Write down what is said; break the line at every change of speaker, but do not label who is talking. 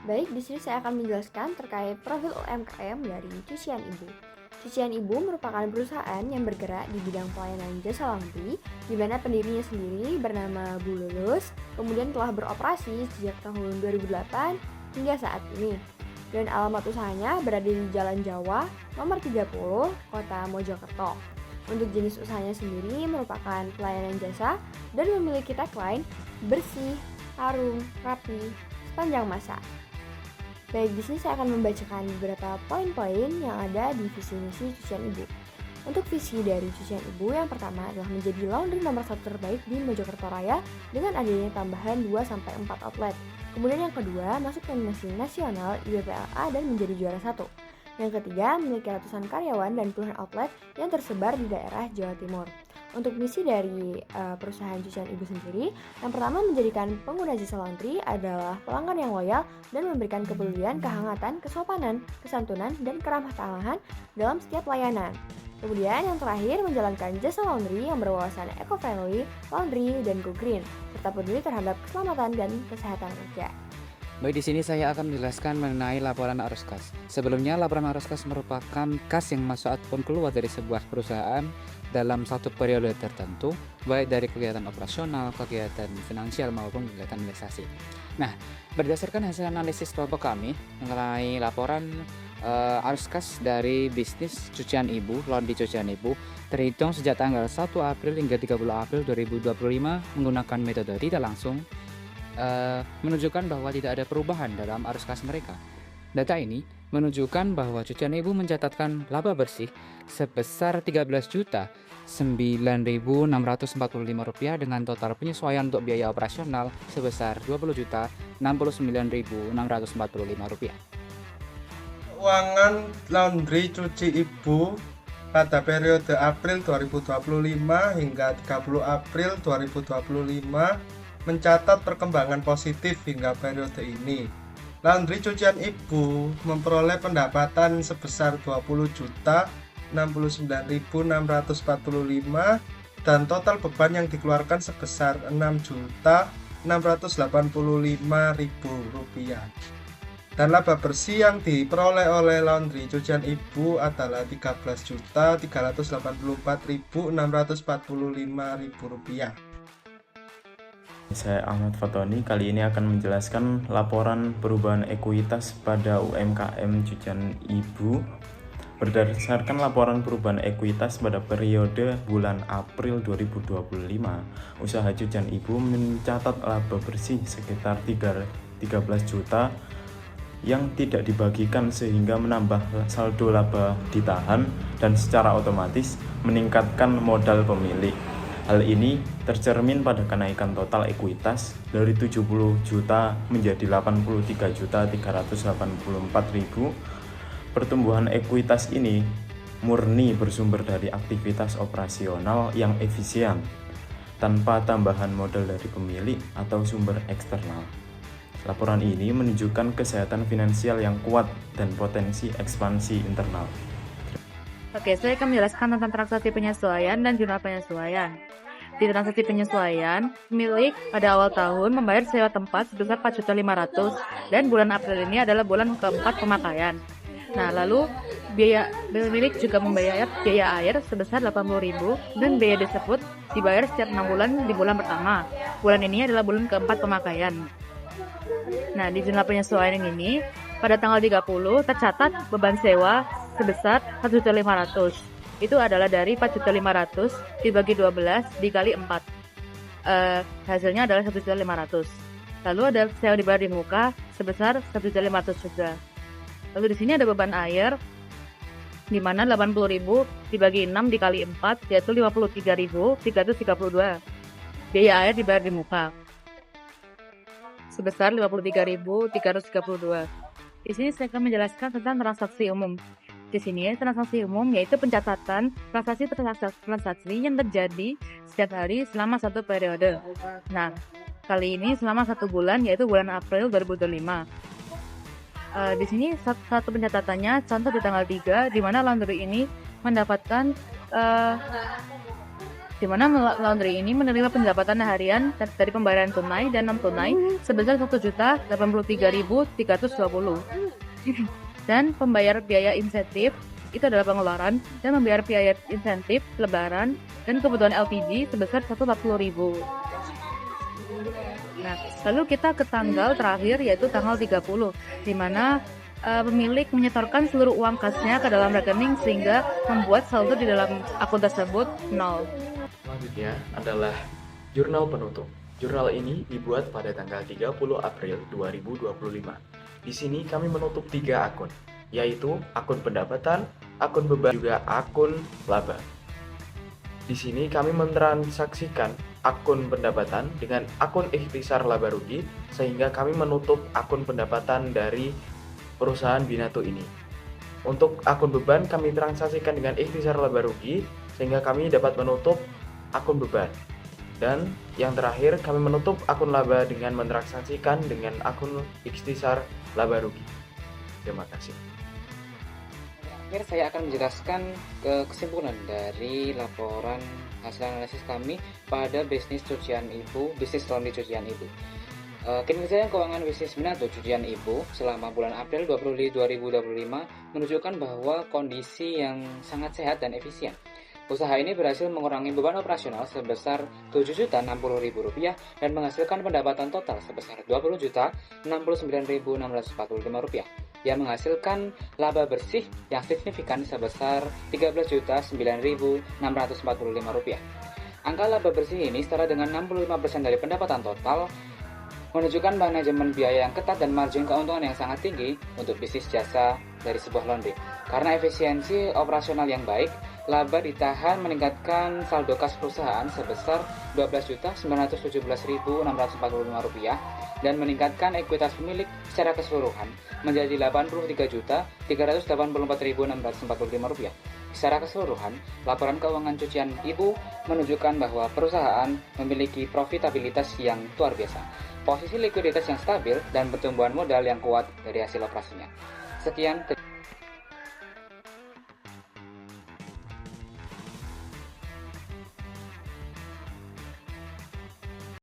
Baik, di sini saya akan menjelaskan terkait profil UMKM dari Cucian Ibu. Cucian Ibu merupakan perusahaan yang bergerak di bidang pelayanan jasa laundry, di mana pendirinya sendiri bernama Bu Lulus, kemudian telah beroperasi sejak tahun 2008 hingga saat ini. Dan alamat usahanya berada di Jalan Jawa, nomor 30, Kota Mojokerto. Untuk jenis usahanya sendiri merupakan pelayanan jasa dan memiliki tagline bersih, harum, rapi, sepanjang masa. Baik, di sini saya akan membacakan beberapa poin-poin yang ada di visi misi Cucian Ibu. Untuk visi dari Cucian Ibu, yang pertama adalah menjadi laundry nomor 1 terbaik di Mojokerto Raya dengan adanya tambahan 2-4 outlet. Kemudian yang kedua, masuk nominasi nasional IBPLA dan menjadi juara 1. Yang ketiga, memiliki ratusan karyawan dan puluhan outlet yang tersebar di daerah Jawa Timur. Untuk misi dari perusahaan Cucian Ibu sendiri, yang pertama menjadikan pengguna jasa laundry adalah pelanggan yang loyal dan memberikan kepedulian, kehangatan, kesopanan, kesantunan, dan keramah tamahan dalam setiap layanan. Kemudian yang terakhir menjalankan jasa laundry yang berwawasan eco-friendly, laundry, dan go green, serta peduli terhadap keselamatan dan kesehatan kerja.
Baik, di sini saya akan menjelaskan mengenai laporan arus kas. Sebelumnya, laporan arus kas merupakan kas yang masuk ataupun keluar dari sebuah perusahaan dalam satu periode tertentu, baik dari kegiatan operasional, kegiatan finansial, maupun kegiatan investasi. Nah, berdasarkan hasil analisis kelompok kami mengenai laporan arus kas dari bisnis Cucian Ibu, laundry Cucian Ibu, terhitung sejak tanggal 1 April hingga 30 April 2025 menggunakan metode tidak langsung, menunjukkan bahwa tidak ada perubahan dalam arus kas mereka. Data ini menunjukkan bahwa Cucian Ibu mencatatkan laba bersih sebesar Rp13.9.645 dengan total penyesuaian untuk biaya operasional sebesar Rp20.069.645.
Keuangan laundry Cuci Ibu pada periode April 2025 hingga 30 April 2025 mencatat perkembangan positif hingga periode ini. Laundry Cucian Ibu memperoleh pendapatan sebesar Rp20.069.645 dan total beban yang dikeluarkan sebesar Rp6.685.000. Dan laba bersih yang diperoleh oleh laundry Cucian Ibu adalah Rp13.884.645.
Saya Ahmad Fatoni, kali ini akan menjelaskan laporan perubahan ekuitas pada UMKM Cucian Ibu. Berdasarkan laporan perubahan ekuitas pada periode bulan April 2025, usaha Cucian Ibu mencatat laba bersih sekitar 13 juta yang tidak dibagikan sehingga menambah saldo laba ditahan dan secara otomatis meningkatkan modal pemilik. Hal ini tercermin pada kenaikan total ekuitas dari 70 juta menjadi 83.384.000. Pertumbuhan ekuitas ini murni bersumber dari aktivitas operasional yang efisien, tanpa tambahan modal dari pemilik atau sumber eksternal. Laporan ini menunjukkan kesehatan finansial yang kuat dan potensi ekspansi internal.
Oke, saya akan menjelaskan tentang transaksi penyesuaian dan jurnal penyesuaian. Di transaksi penyesuaian, pemilik pada awal tahun membayar sewa tempat sebesar Rp4.500.000 dan bulan April ini adalah bulan keempat pemakaian. Nah, lalu pemilik juga membayar biaya air sebesar Rp80.000 dan biaya tersebut dibayar setiap 6 bulan di bulan pertama. Bulan ini adalah bulan keempat pemakaian. Nah, di jurnal penyesuaian yang ini, pada tanggal 30 tercatat beban sewa sebesar Rp1.500.000. Itu adalah dari Rp4.500.000 dibagi 12 dikali 4. Hasilnya adalah Rp1.500.000. Lalu ada sewa dibayar di muka sebesar Rp1.500.000 juga. Lalu di sini ada beban air di mana Rp80.000 dibagi 6 dikali 4 yaitu Rp53.332. Biaya air dibayar di muka sebesar Rp53.332. Di sini saya akan menjelaskan tentang transaksi umum. Di sini transaksi umum yaitu pencatatan transaksi yang terjadi setiap hari selama satu periode. Nah, kali ini selama 1 bulan yaitu bulan April 2025. Di sini satu pencatatannya contoh di tanggal 3 di mana laundry ini mendapatkan di mana laundry ini menerima pendapatan harian dari pembayaran tunai dan non-tunai sebesar 1.083.320 dan pembayar biaya insentif itu adalah pengeluaran dan membayar biaya insentif, lebaran, dan kebutuhan LPG sebesar 140.000. Nah, lalu kita ke tanggal terakhir yaitu tanggal 30, di mana pemilik menyetorkan seluruh uang kasnya ke dalam rekening sehingga membuat saldo di dalam akun tersebut nol.
Selanjutnya adalah jurnal penutup. Jurnal ini dibuat pada tanggal 30 April 2025. Di sini kami menutup 3 akun, yaitu akun pendapatan, akun beban, juga akun laba. Di sini kami mentransaksikan akun pendapatan dengan akun ikhtisar laba rugi, sehingga kami menutup akun pendapatan dari perusahaan Binato ini. Untuk akun beban kami transaksikan dengan ikhtisar laba rugi, sehingga kami dapat menutup akun beban. Dan yang terakhir kami menutup akun laba dengan mentransaksikan dengan akun ikhtisar laba rugi. Terima kasih.
Terakhir saya akan menjelaskan kesimpulan dari laporan hasil analisis kami pada bisnis cucian ibu, bisnis laundry cucian ibu. Kinerja keuangan bisnis Binato Cucian Ibu selama bulan April 2025 menunjukkan bahwa kondisi yang sangat sehat dan efisien. Usaha ini berhasil mengurangi beban operasional sebesar Rp7.060.000 dan menghasilkan pendapatan total sebesar Rp29.645 yang menghasilkan laba bersih yang signifikan sebesar Rp13.009.645. Angka laba bersih ini setara dengan 65% dari pendapatan total, menunjukkan manajemen biaya yang ketat dan margin keuntungan yang sangat tinggi untuk bisnis jasa dari sebuah laundry. Karena efisiensi operasional yang baik, laba ditahan meningkatkan saldo kas perusahaan sebesar Rp12.917.645 dan meningkatkan ekuitas pemilik secara keseluruhan menjadi Rp83.384.645. Secara keseluruhan, laporan keuangan cucian ibu menunjukkan bahwa perusahaan memiliki profitabilitas yang luar biasa, posisi likuiditas yang stabil, dan pertumbuhan modal yang kuat dari hasil operasinya. Sekian.